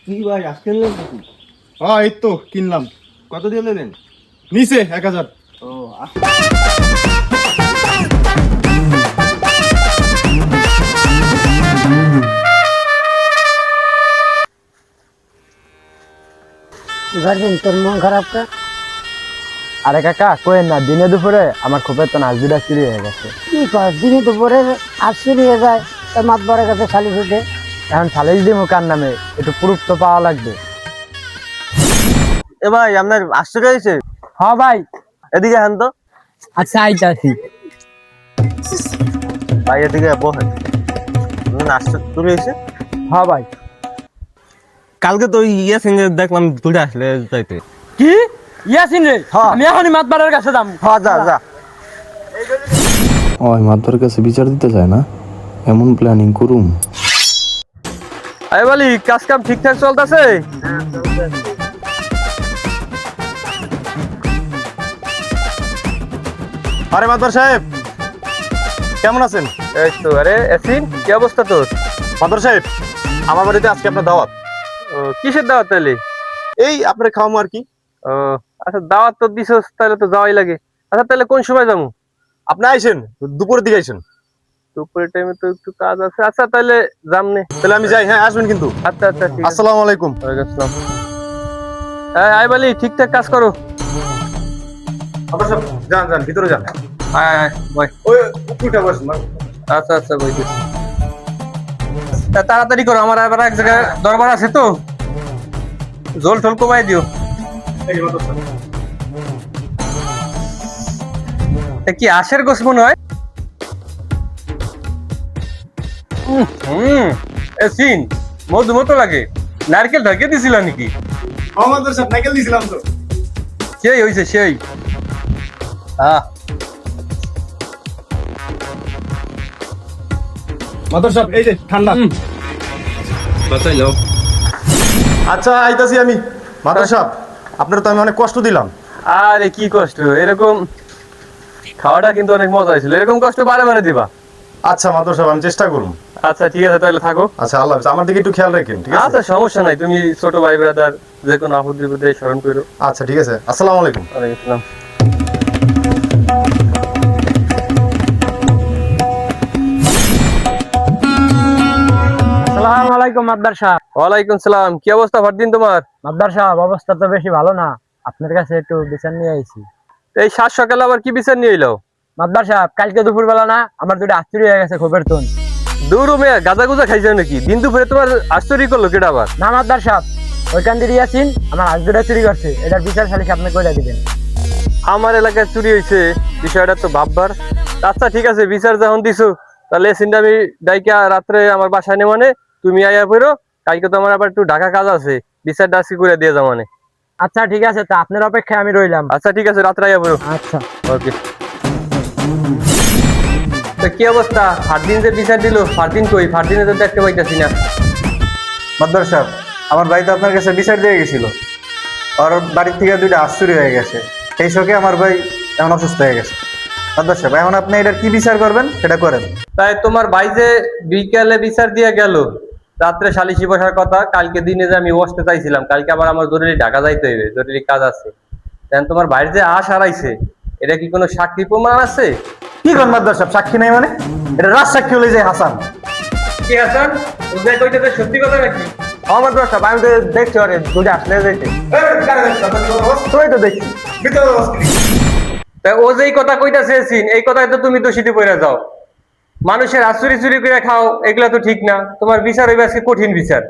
কি ভাই আজকে নিলেন নাকি? হ্যাঁ এই তো কিনলাম। কত দিয়ে নিলেন? নিচে 1000। ও এবার দিন তোর মন খারাপটা। আরে কাকা কোয়েন না, দিনে দুপুরে আমার খুবের তো নাচবিটা চুরি হয়ে গেছে। কি কর দিনে দুপুরে আজ চুরি হয়ে যায়, তার মাতবরের কাছে সালিশ উঠে। এখন সালিশ দিব কার নামে? একটু প্রুফ তো পাওয়া লাগবে। এ ভাই আপনার আশ্চর্য হয়েছে? হ্যাঁ ভাই। এদিকে হেন তো। আচ্ছা আইতাছি। ভাই এদিকে বহেন। আশ্চর্য চুরি হয়েছে? হ্যাঁ ভাই। কালকে তো ইয়ে সিঙ্গে দেখলাম ঘুরে আসলে যাইতে। কি ইয়াসিন রে? হ্যাঁ। আমি এখনই মাতবারের কাছে যাম। হ্যাঁ যা যা। ওই মাতবার কাছে বিচার দিতে চায় না, এমন প্ল্যানিং করুম। আরে বলি কাজ কাম ঠিকঠাক চলতেছে? আরে মাতবার সাহেব কেমন আছেন? এই তো। আরে এসিন কি অবস্থা তোর? মাতবার সাহেব আমার বাড়িতে আজকে আপনার দাওয়াত। ও কিসের দাওয়াত তাহলে? এই আপনার খাওয়ামো আর কি। ও আচ্ছা, দাওয়াত তো দিছস তাহলে তো যাওয়াই লাগে। আচ্ছা তাহলে কোন সময় যাবো? আপনি আইসেন দুপুরের দিকে আইসেন। দুপুরের টাইমে তো একটু কাজ আছে। আচ্ছা তাহলে যামনে। তাহলে আমি যাই, হ্যাঁ আসবেন কিন্তু। আচ্ছা আচ্ছা ঠিক আছে। আসসালামু আলাইকুম। ওয়ালাইকুম আসসালাম। আয় বলি ঠিকঠাক কাজ করো। মাতবার সাহেব যান যান ভিতরে যান। আয় আয় বয়। ওই উপরটা বসেন না। আচ্ছা আচ্ছা বইতেছি। তাড়াতাড়ি করো, আমার আবার এক জায়গায় দরবার আছে তো। জল ঠল কমাই দিও। এই যে মাতবার সাহেব। তা কি আশের গোছ মনে হয়? সিন মধু মতো লাগে। নারকেল ঢাকে দিছিল নাকি? হ্যাঁ মাতবার সাহেব নাইকেল দিছিলাম তো। সেই হয়েছে সেই। মাতবার সাহেব এই যে ঠান্ডা। বাসাই যাও। আচ্ছা আইতাছি আমি। মাতবার সাহেব আপনার তো আমি অনেক কষ্ট দিলাম। আরে কি কষ্ট, এরকম খাওয়াটা কিন্তু অনেক মজা হয়েছিল। এরকম কষ্ট বারে বারে দিবা? আচ্ছা মাতবার সাহেব আমি চেষ্টা করুম। আচ্ছা ঠিক আছে তাহলে থাকো। আচ্ছা আল্লাহ হাফেজ, আমার দিকে একটু খেয়াল রাখেন ঠিক আছে? আচ্ছা সমস্যা নাই, তুমি ছোট ভাই ব্রাদার যে কোনো আপদ বিপদে স্মরণ করো। আচ্ছা ঠিক আছে, আসসালামু আলাইকুম। ওয়ালাইকুম আসসালাম। আসসালামু আলাইকুম মাতবার সাহেব। ওয়ালাইকুম সালাম। কি অবস্থা ফরদিন তোমার? মাতবার সাহেব অবস্থা তো বেশি ভালো না, আপনার কাছে একটু বিচার নিয়ে আইছি। এই সাত সকালে আবার কি বিচার নিয়ে এলো? মাতবার সাহেব কালকে দুপুর বেলা না আমার দুটো আশ্চর্য হয়ে গেছে খবর তুন। দূর মেয়ে গাজা গুজা খাইছে নাকি? দিন দুপুরে তোমার আশ্চর্য করলো কেটা আবার? না মাতবার সাহেব, ওইখান দিয়ে ইয়াসিন আমার আজ দুটা চুরি করছে, এটার বিচার সালিশ আপনি করে দিবেন। আমার এলাকায় চুরি হয়েছে, বিষয়টা তো ভাববার। আচ্ছা ঠিক আছে, বিচার যখন দিছো তাহলে সিনটা আমি ডাইকা রাত্রে আমার বাসায় নে, মানে তুমি আইয়া ফেরো। কালকে তো আমার আবার একটু ঢাকা কাজ আছে, বিচারটা আজকে করে দিয়ে যাও মানে। আচ্ছা ঠিক আছে, তা আপনার অপেক্ষায় আমি রইলাম। আচ্ছা ঠিক আছে, রাত্রে আইয়া ফেরো। আচ্ছা। ওকে। তো কি অবস্থা? ফারদিন যে বিচার দিল, ফারদিন কই? ফারদিনে তো দেখতে পাইতেছি না। মাদ্দার সাহেব আমার ভাই তো আপনার কাছে বিচার দিয়ে গেছিল, ওর বাড়ির থেকে দুইটা আশ্চর্য হয়ে গেছে। সেই শোকে আমার ভাই এখন অসুস্থ হয়ে গেছে। মাদ্দার সাহেব এখন আপনি এটার কি বিচার করবেন সেটা করেন। তাই তোমার ভাই যে বিকালে বিচার দিয়ে গেল, রাত্রে সালিশি বসার কথা, কালকে দিনে যে আমি বসতে চাইছিলাম, কালকে আবার আমার জরুরি ঢাকা যাইতে হইবে, জরুরি কাজ আছে। দেন তোমার ভাইয়ের যে আশ হারাইছে, এটা কি কোনো সাক্ষী প্রমাণ আছে? কি করেন মাদ্দার সাহেব? সাক্ষী নেই মানে? এটা রাজ সাক্ষী হলে যে হাসান। কি হাসান? ও যে কইতেছে সত্যি কথা নাকি? আমার দোষ, আমি তো দেখছি ওরে দুটো আসলে যাইতে। তুই তো দেখছি। তা ও যেই কথা কইতাছে সিন, এই কথায় তো তুমি দোষীতে পড়ে যাও। মানুষের আচুরি চুরি করে খাও, এগুলা তো ঠিক না। তোমার বিচার হইবে আজকে কঠিন বিচার।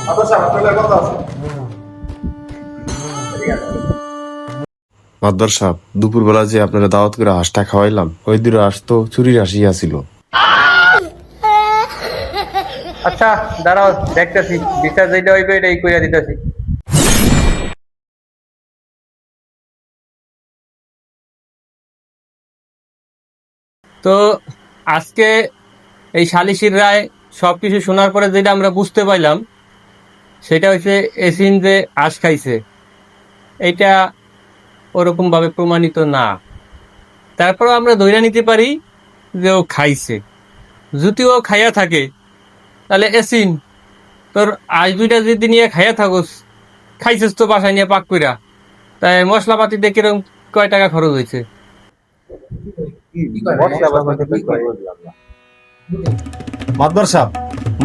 মাতবার সাহেব আপনার কথা আছে। মাতবার সাহেব দুপুরবেলা যে আপনারা দাওয়াত করে হাঁসটা খাওয়াইলাম, ওই দুটো হাঁস তো চুরির হাসি আসিল। আচ্ছা দাঁড়াও, দেখতেছি বিচার যেটা হইবে এটাই কইরা দিতেছি। তো আজকে এই সালিশির রায় সবকিছু শোনার পরে যেটা আমরা বুঝতে পাইলাম, সেটা হচ্ছে এসিন যে আশ খাইছে, এটা ওরকম ভাবে প্রমাণিত না। তারপরও আমরা ধইরা নিতে পারি যে ও খাইছে। যদি ও খাইয়া থাকে তাহলে এসিন তোর আজ দুইটা যদি নিয়ে খাইয়া থাকোস, খাইছিস তো বাসায় নিয়ে পাক কইরা, তাই মশলাপাতি দিয়ে কিরকম কয় টাকা খরচ হয়েছে? মাতবার সাহেব,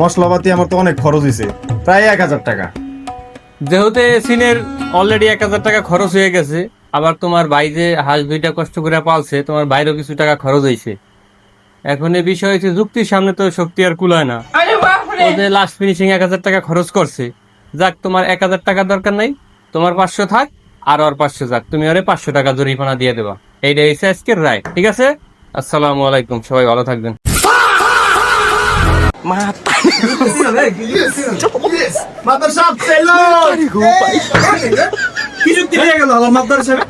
মশলাপাতি আমার তো অনেক খরচ হয়েছে, প্রায় 1000 টাকা। যেহেতু এসিনের অলরেডি 1000 টাকা খরচ হয়ে গেছে, আবার তোমার ভাই যে হাঁস দুইটা কষ্ট করে পালছে, তোমার বাইরেও কিছু টাকা খরচ হয়েছে। এখন এই বিষয় হচ্ছে যুক্তির সামনে তো শক্তি আর কুলায় না। ও যে লাস্ট ফিনিশিং 1000 টাকা খরচ করছে, যাক তোমার 1000 টাকা দরকার নাই, তোমার 500 থাক, আর ওর 500 যাক, তুমি ওরে 500 টাকা জরিমানা দিয়ে দেবা। এইটাই হচ্ছে আজকের রায়, ঠিক আছে? আসসালামু আলাইকুম, সবাই ভালো থাকবেন। মাতবার সাহেব, চলো। কি যুক্তি হয়ে গেল আমার মাতবার সাহেব?